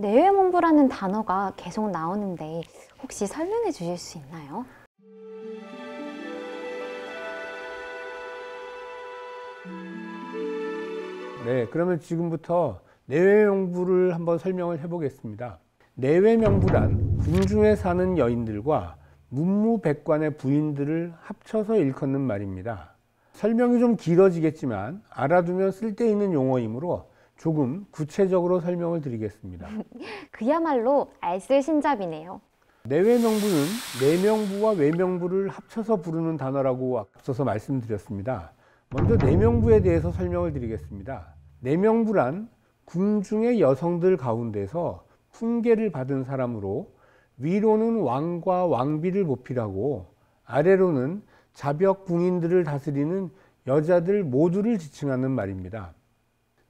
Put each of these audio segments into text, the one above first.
내외문부라는 단어가 계속 나오는데 혹시 설명해 주실 수 있나요? 네, 그러면 지금부터 내외명부를 한번 설명을 해보겠습니다. 내외명부란 궁중에 사는 여인들과 문무백관의 부인들을 합쳐서 일컫는 말입니다. 설명이 좀 길어지겠지만 알아두면 쓸데있는 용어이므로 조금 구체적으로 설명을 드리겠습니다. 그야말로 알쓸신잡이네요. 내외명부는 내명부와 외명부를 합쳐서 부르는 단어라고 앞서서 말씀드렸습니다. 먼저 내명부에 대해서 설명을 드리겠습니다. 내명부란 궁중의 여성들 가운데서 품계를 받은 사람으로 위로는 왕과 왕비를 보필하고 아래로는 자벽 궁인들을 다스리는 여자들 모두를 지칭하는 말입니다.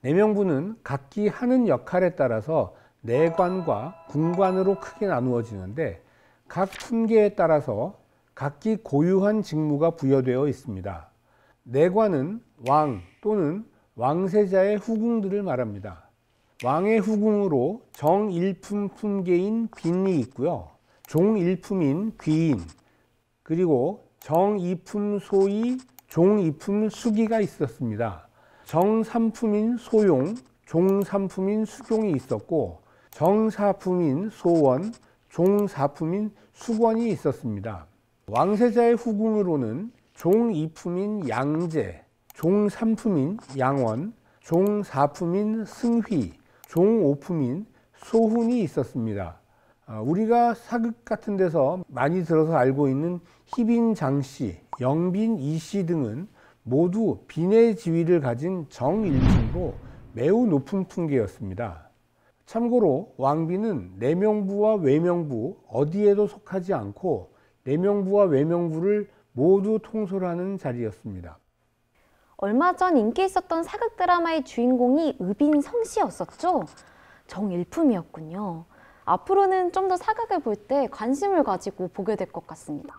내명부는 각기 하는 역할에 따라서 내관과 궁관으로 크게 나누어지는데 각 품계에 따라서 각기 고유한 직무가 부여되어 있습니다. 내관은 왕 또는 왕세자의 후궁들을 말합니다. 왕의 후궁으로 정일품 품계인 빈이 있고요. 종일품인 귀인, 그리고 정이품 소이, 종이품 수기가 있었습니다. 정삼품인 소용, 종삼품인 수경이 있었고 정사품인 소원, 종사품인 수권이 있었습니다. 왕세자의 후궁으로는 종이품인 양제, 종삼품인 양원, 종사품인 승휘, 종오품인 소훈이 있었습니다. 우리가 사극 같은 데서 많이 들어서 알고 있는 희빈 장씨, 영빈 이씨 등은 모두 빈의 지위를 가진 정일품으로 매우 높은 품계였습니다. 참고로 왕비는 내명부와 외명부 어디에도 속하지 않고 내명부와 외명부를 모두 통솔하는 자리였습니다. 얼마 전 인기 있었던 사극 드라마의 주인공이 의빈 성씨였었죠? 정일품이었군요. 앞으로는 좀 더 사극을 볼 때 관심을 가지고 보게 될 것 같습니다.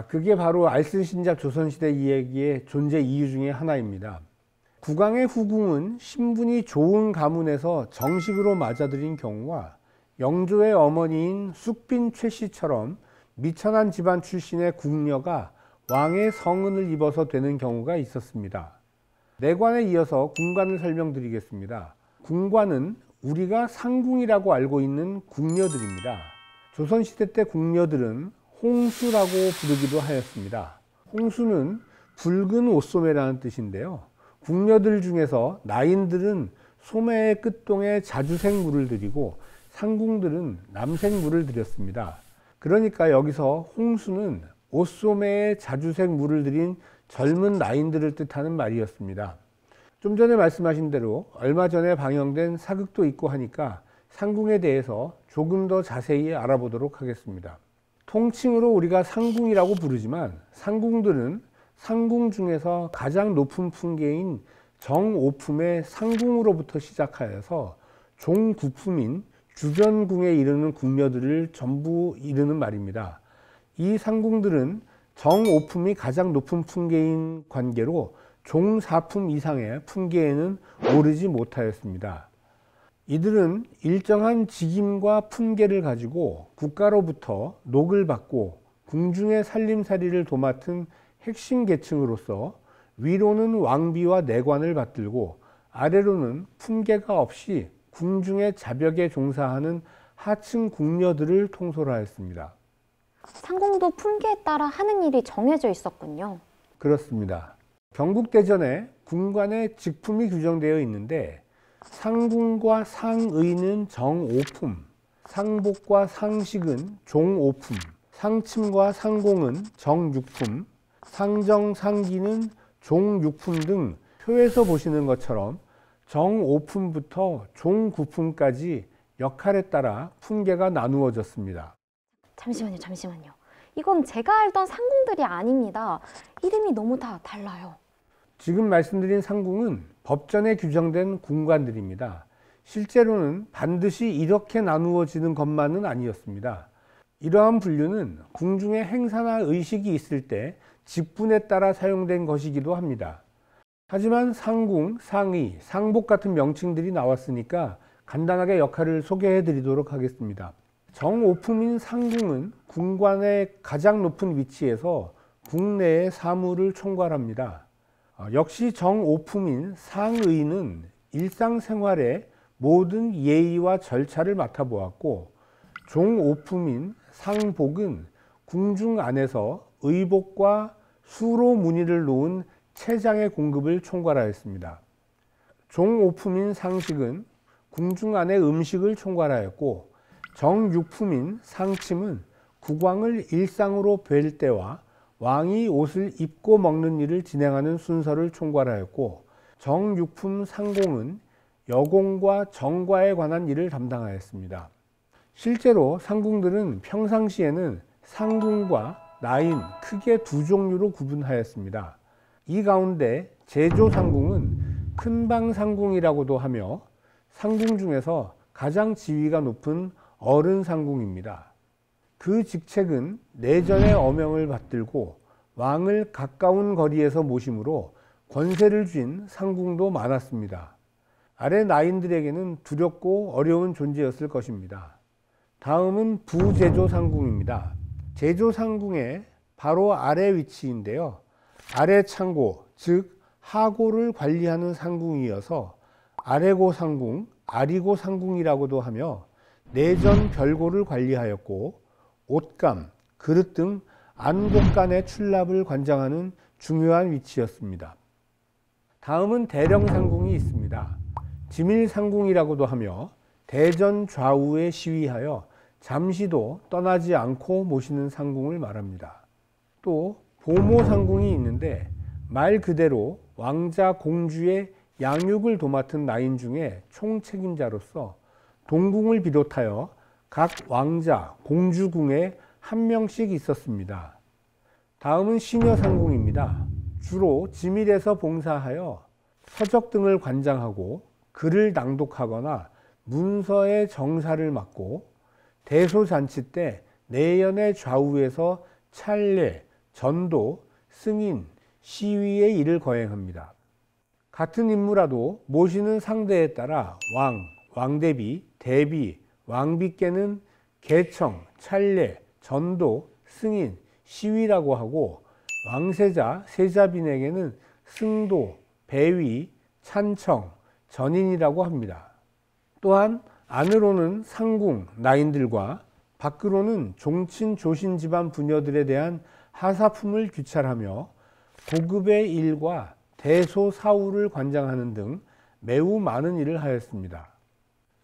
그게 바로 알쓸신잡 조선시대 이야기의 존재 이유 중에 하나입니다. 국왕의 후궁은 신분이 좋은 가문에서 정식으로 맞아들인 경우와 영조의 어머니인 쑥빈 최씨처럼 미천한 집안 출신의 궁녀가 왕의 성은을 입어서 되는 경우가 있었습니다. 내관에 이어서 궁관을 설명드리겠습니다. 궁관은 우리가 상궁이라고 알고 있는 궁녀들입니다. 조선시대 때 궁녀들은 홍수라고 부르기도 하였습니다. 홍수는 붉은 옷소매라는 뜻인데요. 궁녀들 중에서 나인들은 소매의 끝동에 자주색 물을 들이고 상궁들은 남색 물을 들였습니다. 그러니까 여기서 홍수는 옷소매에 자주색 물을 들인 젊은 나인들을 뜻하는 말이었습니다. 좀 전에 말씀하신 대로 얼마 전에 방영된 사극도 있고 하니까 상궁에 대해서 조금 더 자세히 알아보도록 하겠습니다. 통칭으로 우리가 상궁이라고 부르지만 상궁들은 상궁 중에서 가장 높은 품계인 정오품의 상궁으로부터 시작하여서 종구품인 주변궁에 이르는 궁녀들을 전부 이르는 말입니다. 이 상궁들은 정오품이 가장 높은 품계인 관계로 종사품 이상의 품계에는 오르지 못하였습니다. 이들은 일정한 직임과 품계를 가지고 국가로부터 녹을 받고 궁중의 살림살이를 도맡은 핵심 계층으로서 위로는 왕비와 내관을 받들고 아래로는 품계가 없이 궁중의 자벽에 종사하는 하층 궁녀들을 통솔하였습니다. 상궁도 품계에 따라 하는 일이 정해져 있었군요. 그렇습니다. 경국대전에 궁관의 직품이 규정되어 있는데 상궁과 상의는 정오품, 상복과 상식은 종오품, 상침과 상공은 정육품, 상정, 상기는 종육품 등 표에서 보시는 것처럼 정오품부터 종구품까지 역할에 따라 품계가 나누어졌습니다. 잠시만요. 이건 제가 알던 상궁들이 아닙니다. 이름이 너무 다 달라요. 지금 말씀드린 상궁은 법전에 규정된 궁관들입니다. 실제로는 반드시 이렇게 나누어지는 것만은 아니었습니다. 이러한 분류는 궁중의 행사나 의식이 있을 때 직분에 따라 사용된 것이기도 합니다. 하지만 상궁, 상의, 상복 같은 명칭들이 나왔으니까 간단하게 역할을 소개해 드리도록 하겠습니다. 정오품인 상궁은 궁관의 가장 높은 위치에서 국내의 사무를 총괄합니다. 역시 정오품인 상의는 일상생활의 모든 예의와 절차를 맡아보았고, 종오품인 상복은 궁중 안에서 의복과 수로 무늬를 놓은 채장의 공급을 총괄하였습니다. 종오품인 상식은 궁중 안의 음식을 총괄하였고, 정육품인 상침은 국왕을 일상으로 뵐 때와 왕이 옷을 입고 먹는 일을 진행하는 순서를 총괄하였고, 정육품 상공은 여공과 정과에 관한 일을 담당하였습니다. 실제로 상궁들은 평상시에는 상궁과 나인 크게 두 종류로 구분하였습니다. 이 가운데 제조상궁은 큰방상궁이라고도 하며 상궁 중에서 가장 지위가 높은 어른상궁입니다. 그 직책은 내전의 어명을 받들고 왕을 가까운 거리에서 모심으로 권세를 쥔 상궁도 많았습니다. 아래 나인들에게는 두렵고 어려운 존재였을 것입니다. 다음은 부제조상궁입니다. 제조상궁의 바로 아래 위치인데요. 아래 창고, 즉 하고를 관리하는 상궁이어서 아래고 상궁, 아리고 상궁이라고도 하며 내전 별고를 관리하였고, 옷감, 그릇 등 안곡간의 출납을 관장하는 중요한 위치였습니다. 다음은 대령상궁이 있습니다. 지밀상궁이라고도 하며 대전 좌우에 시위하여 잠시도 떠나지 않고 모시는 상궁을 말합니다. 또 보모상궁이 있는데 말 그대로 왕자 공주의 양육을 도맡은 나인 중에 총책임자로서 동궁을 비롯하여 각 왕자, 공주궁에 한 명씩 있었습니다. 다음은 시녀상궁입니다. 주로 지밀에서 봉사하여 서적 등을 관장하고 글을 낭독하거나 문서의 정사를 맡고 대소잔치 때 내연의 좌우에서 찰례, 전도, 승인, 시위의 일을 거행합니다. 같은 임무라도 모시는 상대에 따라 왕, 왕대비, 대비, 왕비께는 개청, 찰례, 전도, 승인, 시위라고 하고 왕세자, 세자빈에게는 승도, 배위, 찬청, 전인이라고 합니다. 또한 안으로는 상궁, 나인들과 밖으로는 종친, 조신 집안 부녀들에 대한 하사품을 규찰하며 고급의 일과 대소 사후를 관장하는 등 매우 많은 일을 하였습니다.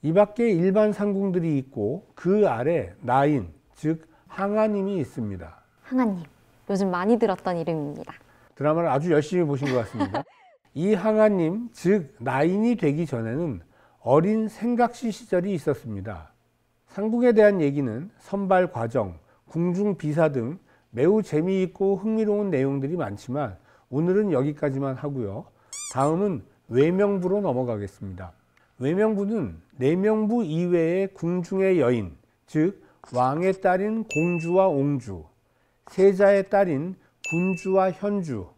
이 밖에 일반 상궁들이 있고 그 아래 나인, 즉 항아님이 있습니다. 항아님, 요즘 많이 들었던 이름입니다. 드라마를 아주 열심히 보신 것 같습니다. 이 항아님, 즉 나인이 되기 전에는 어린 생각시 시절이 있었습니다. 상궁에 대한 얘기는 선발 과정, 궁중 비사 등 매우 재미있고 흥미로운 내용들이 많지만 오늘은 여기까지만 하고요. 다음은 외명부로 넘어가겠습니다. 외명부는 내명부 이외의 궁중의 여인, 즉 왕의 딸인 공주와 옹주, 세자의 딸인 군주와 현주,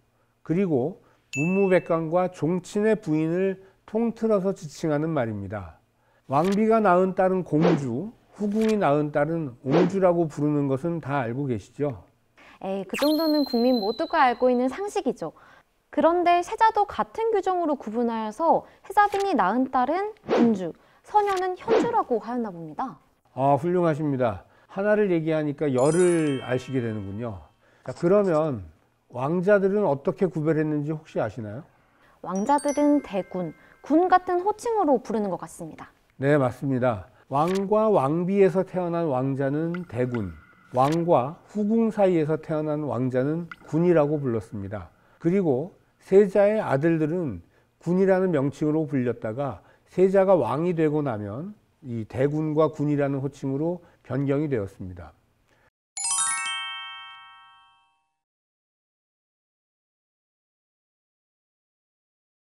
그리고 문무백관과 종친의 부인을 통틀어서 지칭하는 말입니다. 왕비가 낳은 딸은 공주, 후궁이 낳은 딸은 옹주라고 부르는 것은 다 알고 계시죠? 에이, 그 정도는 국민 모두가 알고 있는 상식이죠. 그런데 세자도 같은 규정으로 구분하여서 세자빈이 낳은 딸은 군주, 서녀는 현주라고 하였나 봅니다. 아, 훌륭하십니다. 하나를 얘기하니까 열을 아시게 되는군요. 자, 그러면 왕자들은 어떻게 구별했는지 혹시 아시나요? 왕자들은 대군, 군 같은 호칭으로 부르는 것 같습니다. 네, 맞습니다. 왕과 왕비에서 태어난 왕자는 대군, 왕과 후궁 사이에서 태어난 왕자는 군이라고 불렀습니다. 그리고 세자의 아들들은 군이라는 명칭으로 불렸다가 세자가 왕이 되고 나면 이 대군과 군이라는 호칭으로 변경이 되었습니다.